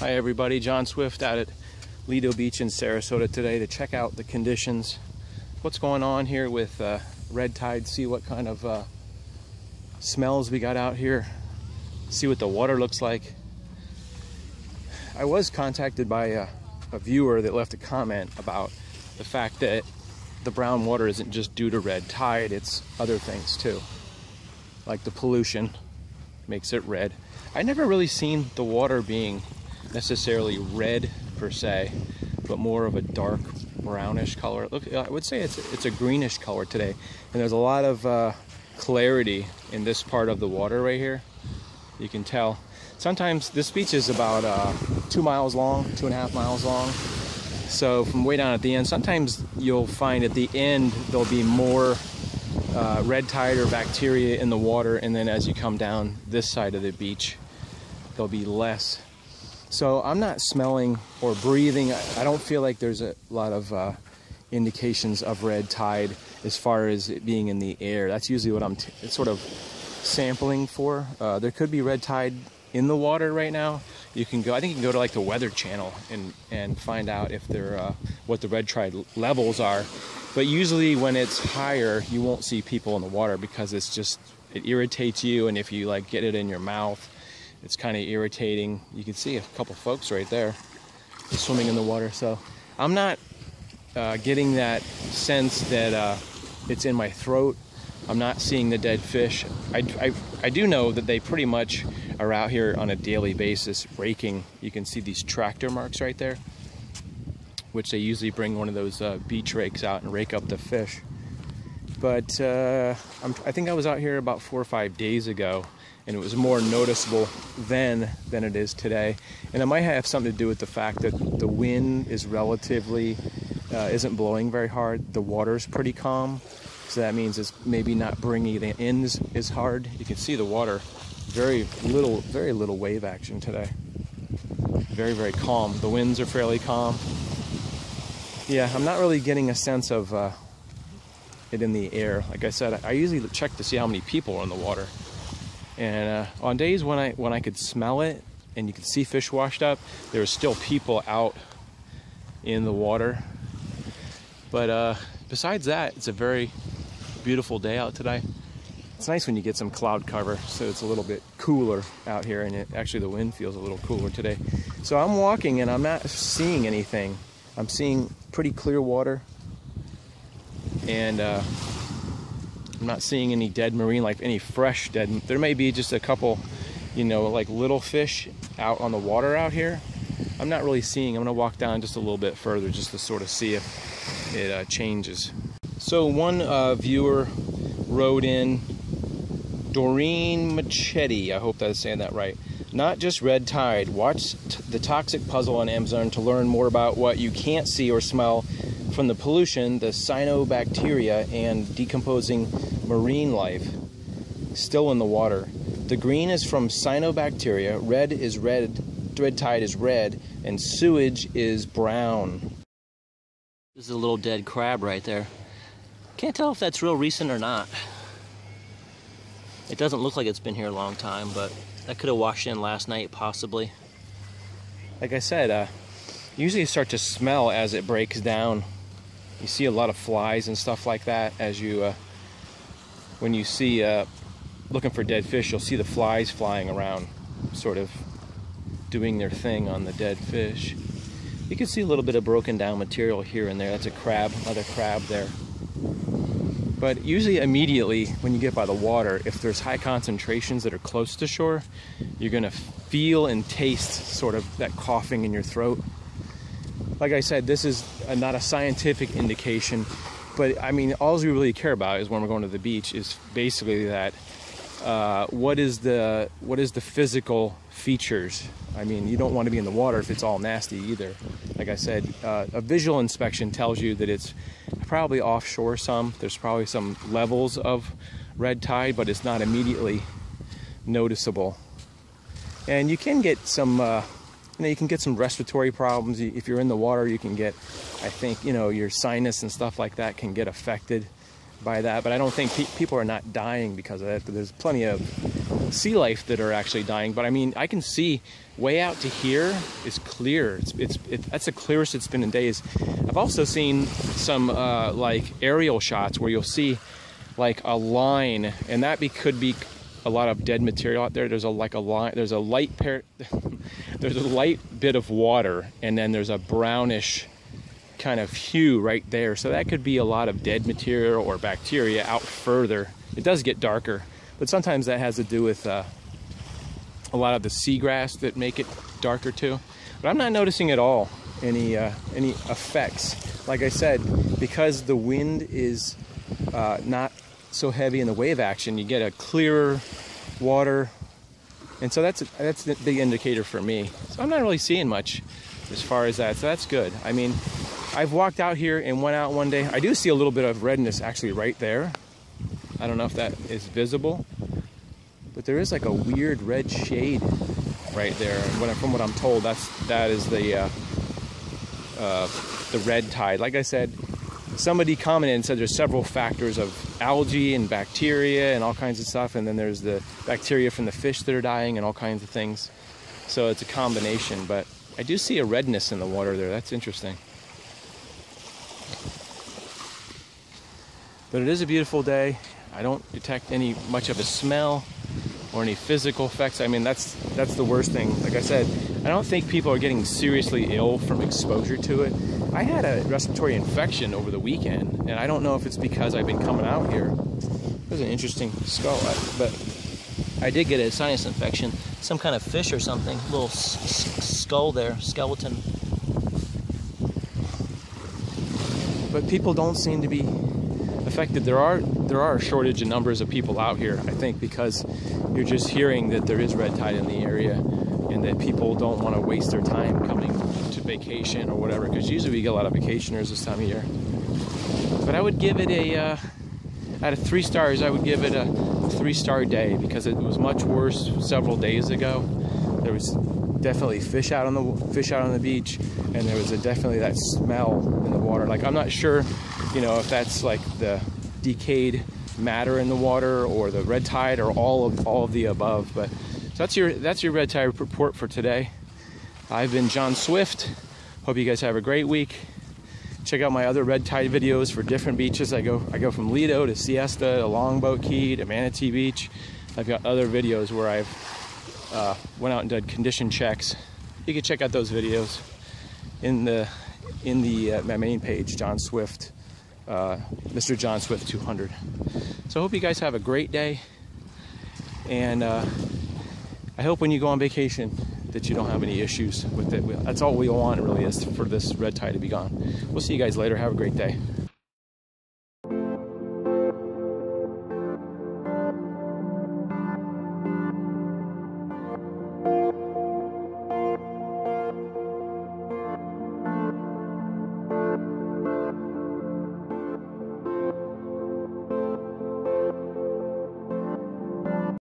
Hi everybody, John Swift out at Lido Beach in Sarasota today to check out the conditions. What's going on here with red tide, see what kind of smells we got out here, see what the water looks like. I was contacted by a viewer that left a comment about the fact that the brown water isn't just due to red tide, it's other things too. Like the pollution makes it red. I never really seen the water being necessarily red per se, but more of a dark brownish color. Look, I would say it's a greenish color today, and there's a lot of clarity in this part of the water right here. You can tell. Sometimes this beach is about 2 miles long, 2.5 miles long. So from way down at the end, sometimes you'll find at the end there'll be more red tide or bacteria in the water, and then as you come down this side of the beach, there'll be less. So I'm not smelling or breathing. I don't feel like there's a lot of indications of red tide as far as it being in the air. That's usually what I'm sort of sampling for. There could be red tide in the water right now. You can go, I think you can go to like the Weather Channel and find out if they're what the red tide levels are. But usually when it's higher, you won't see people in the water because it's just, it irritates you, and if you like get it in your mouth, it's kind of irritating. You can see a couple folks right there swimming in the water. So I'm not getting that sense that it's in my throat. I'm not seeing the dead fish. I do know that they pretty much are out here on a daily basis raking. You can see these tractor marks right there, which they usually bring one of those beach rakes out and rake up the fish. But I think I was out here about 4 or 5 days ago, and it was more noticeable then than it is today. And it might have something to do with the fact that the wind is relatively, isn't blowing very hard. The water's pretty calm, so that means it's maybe not bringing it in as hard. You can see the water, very little wave action today. Very, very calm. The winds are fairly calm. Yeah, I'm not really getting a sense of it in the air. Like I said, I usually check to see how many people are in the water. And on days when I could smell it and you could see fish washed up, there were still people out in the water. But besides that, it's a very beautiful day out today. It's nice when you get some cloud cover, so it's a little bit cooler out here, and actually the wind feels a little cooler today. So I'm walking and I'm not seeing anything. I'm seeing pretty clear water, and I'm not seeing any dead marine life, any fresh dead. There may be just a couple, you know, like little fish out on the water out here. I'm not really seeing. I'm gonna walk down just a little bit further just to sort of see if it changes. So one viewer wrote in, Doreen Machete, I hope that's saying that right. Not just red tide. Watch the Toxic Puzzle on Amazon to learn more about what you can't see or smell from the pollution, the cyanobacteria, and decomposing marine life still in the water. The green is from cyanobacteria, red is red tide is red, and sewage is brown. This is a little dead crab right there. Can't tell if that's real recent or not. It doesn't look like it's been here a long time, but that could have washed in last night, possibly. Like I said, usually you start to smell as it breaks down. You see a lot of flies and stuff like that as you, when you see, looking for dead fish, you'll see the flies flying around, sort of doing their thing on the dead fish. You can see a little bit of broken down material here and there. That's a crab, another crab there. But usually immediately when you get by the water, if there's high concentrations that are close to shore, you're gonna feel and taste sort of that coughing in your throat. Like I said, this is not a scientific indication, but I mean, all we really care about is when we're going to the beach is basically that what is the physical features. I mean, you don't want to be in the water if it's all nasty either. Like I said, a visual inspection tells you that it's probably offshore some. There's probably some levels of red tide, but it's not immediately noticeable. And you can get some, you can get some respiratory problems. If you're in the water, you can get, I think, your sinus and stuff like that can get affected by that. But I don't think people are not dying because of that. There's plenty of sea life that are actually dying. But I mean, I can see way out to here is clear. That's the clearest it's been in days. I've also seen some like aerial shots where you'll see like a line, and that could be a lot of dead material out there. There's a line. There's a light there's a light bit of water, and then there's a brownish kind of hue right there. So that could be a lot of dead material or bacteria out further. It does get darker, but sometimes that has to do with a lot of the seagrass that make it darker too. But I'm not noticing at all any effects. Like I said, because the wind is not so heavy in the wave action, you get a clearer water, and so that's the big indicator for me. So I'm not really seeing much as far as that, so that's good. I mean, I've walked out here and went out one day. I do see a little bit of redness actually right there. I don't know if that is visible, but there is like a weird red shade right there. And from what I'm told, that is the red tide. Like I said, somebody commented and said there's several factors of algae and bacteria and all kinds of stuff, and then there's the bacteria from the fish that are dying and all kinds of things. So it's a combination, but I do see a redness in the water there. That's interesting. But it is a beautiful day. I don't detect much of a smell or any physical effects. I mean, that's the worst thing. Like I said, I don't think people are getting seriously ill from exposure to it. I had a respiratory infection over the weekend, and I don't know if it's because I've been coming out here. It was an interesting skull, but I did get a sinus infection, some kind of fish or something, little skull there, skeleton. But people don't seem to be affected. There are a shortage in numbers of people out here, I think, because you're just hearing that there is red tide in the area, and that people don't want to waste their time coming to vacation or whatever, because usually we get a lot of vacationers this time of year. But I would give it out of 3 stars, I would give it a 3-star day, because it was much worse several days ago. There was definitely fish out on the beach, and there was definitely that smell in the water. Like, I'm not sure, if that's like the decayed matter in the water or the red tide or all of the above. But so that's your red tide report for today. I've been John Swift. Hope you guys have a great week. Check out my other red tide videos for different beaches. I go from Lido to Siesta to Longboat Key to Manatee Beach. I've got other videos where I've went out and did condition checks. You can check out those videos in my main page, John Swift, Mr. John Swift 200. So I hope you guys have a great day, and I hope when you go on vacation that you don't have any issues with it. That's all we want, really, is for this red tide to be gone. We'll see you guys later. Have a great day.